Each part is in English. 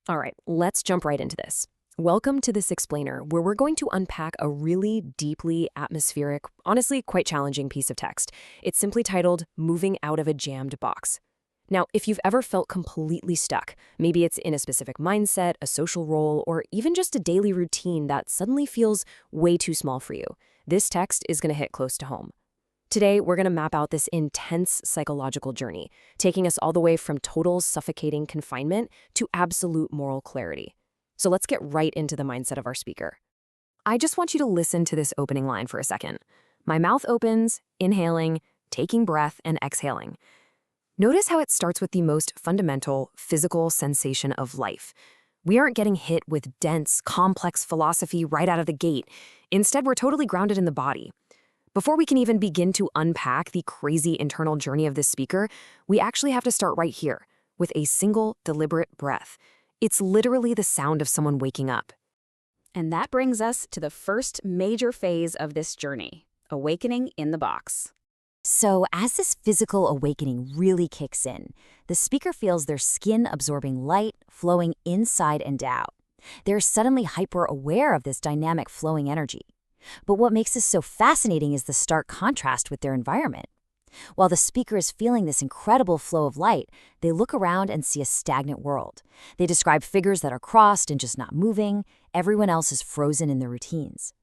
All right, let's jump right into this. Welcome to this explainer, where we're going to unpack a really deeply atmospheric, honestly quite challenging piece of text. It's simply titled Moving Out of a Jammed Box. Now, if you've ever felt completely stuck, maybe it's in a specific mindset, a social role, or even just a daily routine that suddenly feels way too small for you, this text is going to hit close to home. Today, we're going to map out this intense psychological journey, taking us all the way from total suffocating confinement to absolute moral clarity. So let's get right into the mindset of our speaker. I just want you to listen to this opening line for a second. My mouth opens, inhaling, taking breath, and exhaling. Notice how it starts with the most fundamental physical sensation of life. We aren't getting hit with dense, complex philosophy right out of the gate. Instead, we're totally grounded in the body. Before we can even begin to unpack the crazy internal journey of this speaker, we actually have to start right here, with a single, deliberate breath. It's literally the sound of someone waking up. And that brings us to the first major phase of this journey, awakening in the box. So, as this physical awakening really kicks in, the speaker feels their skin absorbing light flowing inside and out. They're suddenly hyper-aware of this dynamic flowing energy. But what makes this so fascinating is the stark contrast with their environment. While the speaker is feeling this incredible flow of light, they look around and see a stagnant world. They describe figures that are crossed and just not moving. Everyone else is frozen in their routines.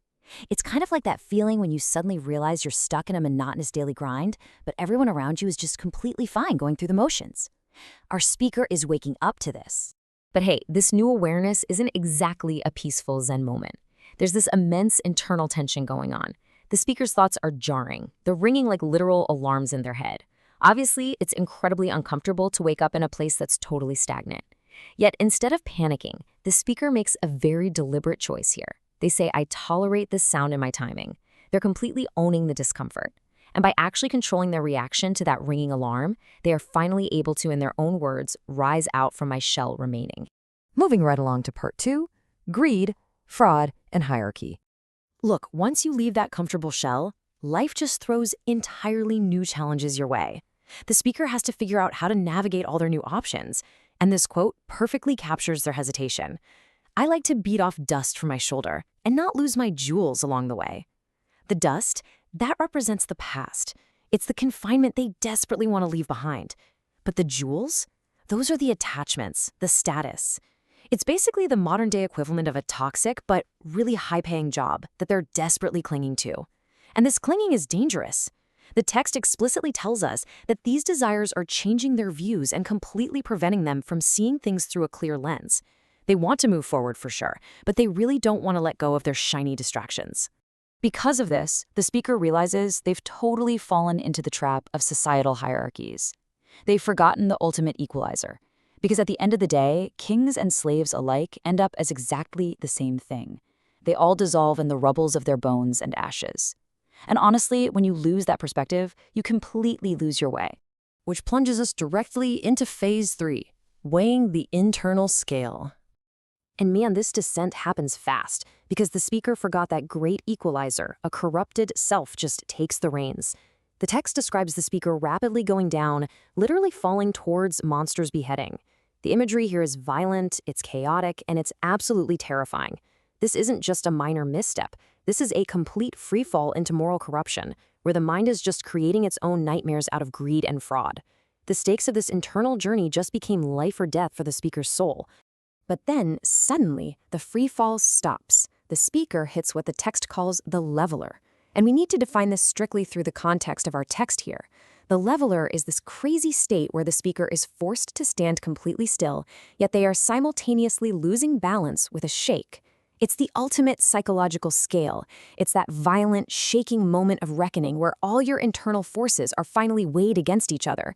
It's kind of like that feeling when you suddenly realize you're stuck in a monotonous daily grind, but everyone around you is just completely fine going through the motions. Our speaker is waking up to this. But hey, this new awareness isn't exactly a peaceful Zen moment. There's this immense internal tension going on. The speaker's thoughts are jarring. They're ringing like literal alarms in their head. Obviously, it's incredibly uncomfortable to wake up in a place that's totally stagnant. Yet instead of panicking, the speaker makes a very deliberate choice here. They say, I tolerate this sound in my timing. They're completely owning the discomfort. And by actually controlling their reaction to that ringing alarm, they are finally able to, in their own words, rise out from my shell remaining. Moving right along to part 2, greed, fraud, and hierarchy. Look, once you leave that comfortable shell, life just throws entirely new challenges your way. The speaker has to figure out how to navigate all their new options, and this quote perfectly captures their hesitation. I like to beat off dust from my shoulder and not lose my jewels along the way. The dust, that represents the past. It's the confinement they desperately want to leave behind. But the jewels? Those are the attachments, the status. It's basically the modern-day equivalent of a toxic but really high-paying job that they're desperately clinging to. And this clinging is dangerous. The text explicitly tells us that these desires are changing their views and completely preventing them from seeing things through a clear lens. They want to move forward for sure, but they really don't want to let go of their shiny distractions. Because of this, the speaker realizes they've totally fallen into the trap of societal hierarchies. They've forgotten the ultimate equalizer. Because at the end of the day, kings and slaves alike end up as exactly the same thing. They all dissolve in the rubbles of their bones and ashes. And honestly, when you lose that perspective, you completely lose your way. Which plunges us directly into phase 3, weighing the internal scale. And man, this descent happens fast, because the speaker forgot that great equalizer, a corrupted self, just takes the reins. The text describes the speaker rapidly going down, literally falling towards monsters' beheading. The imagery here is violent, it's chaotic, and it's absolutely terrifying. This isn't just a minor misstep. This is a complete freefall into moral corruption, where the mind is just creating its own nightmares out of greed and fraud. The stakes of this internal journey just became life or death for the speaker's soul. But then, suddenly, the freefall stops. The speaker hits what the text calls the leveler. And we need to define this strictly through the context of our text here. The leveler is this crazy state where the speaker is forced to stand completely still, yet they are simultaneously losing balance with a shake. It's the ultimate psychological scale. It's that violent, shaking moment of reckoning where all your internal forces are finally weighed against each other.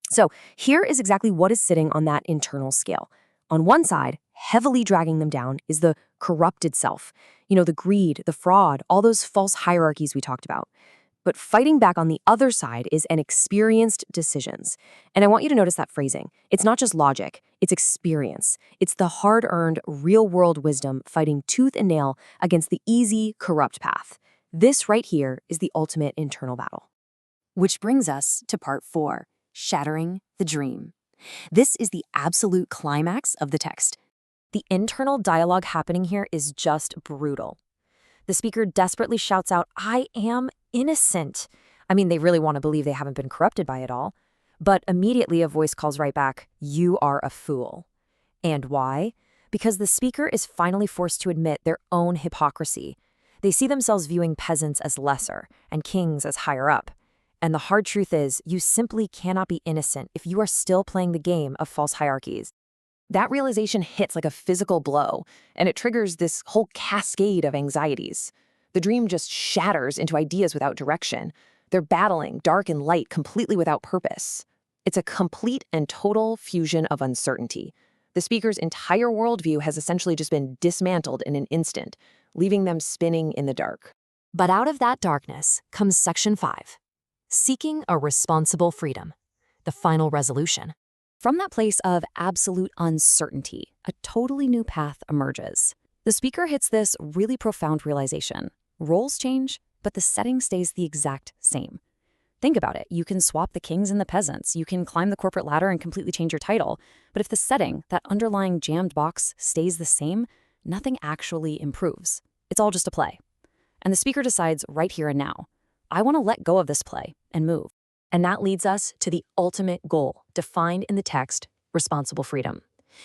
So here is exactly what is sitting on that internal scale. On one side, heavily dragging them down, is the corrupted self. The greed, the fraud, all those false hierarchies we talked about. But fighting back on the other side is an experienced decisions. And I want you to notice that phrasing. It's not just logic, it's experience. It's the hard-earned, real-world wisdom fighting tooth and nail against the easy, corrupt path. This right here is the ultimate internal battle. Which brings us to part 4, shattering the dream. This is the absolute climax of the text. The internal dialogue happening here is just brutal. The speaker desperately shouts out, "I am innocent." I mean, they really want to believe they haven't been corrupted by it all. But immediately a voice calls right back, "You are a fool." And why? Because the speaker is finally forced to admit their own hypocrisy. They see themselves viewing peasants as lesser and kings as higher up. And the hard truth is, you simply cannot be innocent if you are still playing the game of false hierarchies. That realization hits like a physical blow, and it triggers this whole cascade of anxieties. The dream just shatters into ideas without direction. They're battling dark and light completely without purpose. It's a complete and total fusion of uncertainty. The speaker's entire worldview has essentially just been dismantled in an instant, leaving them spinning in the dark. But out of that darkness comes Section 5, Seeking a Responsible Freedom, the final resolution. From that place of absolute uncertainty, a totally new path emerges. The speaker hits this really profound realization. Roles change, but the setting stays the exact same. Think about it. You can swap the kings and the peasants. You can climb the corporate ladder and completely change your title. But if the setting, that underlying jammed box, stays the same, nothing actually improves. It's all just a play. And the speaker decides right here and now, I want to let go of this play and move. And that leads us to the ultimate goal, defined in the text, responsible freedom.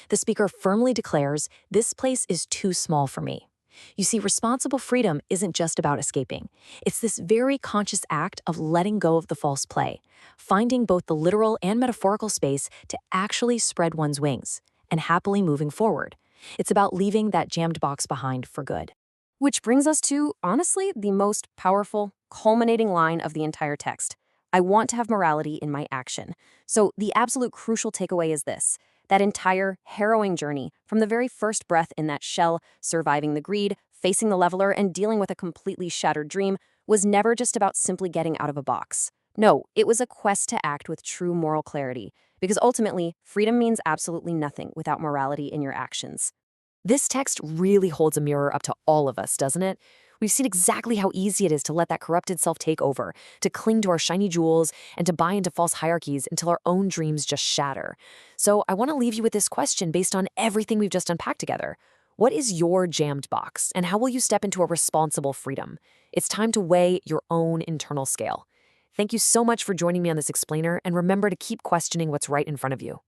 The speaker firmly declares, "This place is too small for me." You see, responsible freedom isn't just about escaping. It's this very conscious act of letting go of the false play, finding both the literal and metaphorical space to actually spread one's wings, and happily moving forward. It's about leaving that jammed box behind for good. Which brings us to, honestly, the most powerful, culminating line of the entire text. I want to have morality in my action. So the absolute crucial takeaway is this. That entire harrowing journey, from the very first breath in that shell, surviving the greed, facing the leveler, and dealing with a completely shattered dream, was never just about simply getting out of a box. No, it was a quest to act with true moral clarity, because ultimately, freedom means absolutely nothing without morality in your actions. This text really holds a mirror up to all of us, doesn't it? We've seen exactly how easy it is to let that corrupted self take over, to cling to our shiny jewels, and to buy into false hierarchies until our own dreams just shatter. So I want to leave you with this question based on everything we've just unpacked together. What is your jammed box, and how will you step into a responsible freedom? It's time to weigh your own internal scale. Thank you so much for joining me on this explainer, and remember to keep questioning what's right in front of you.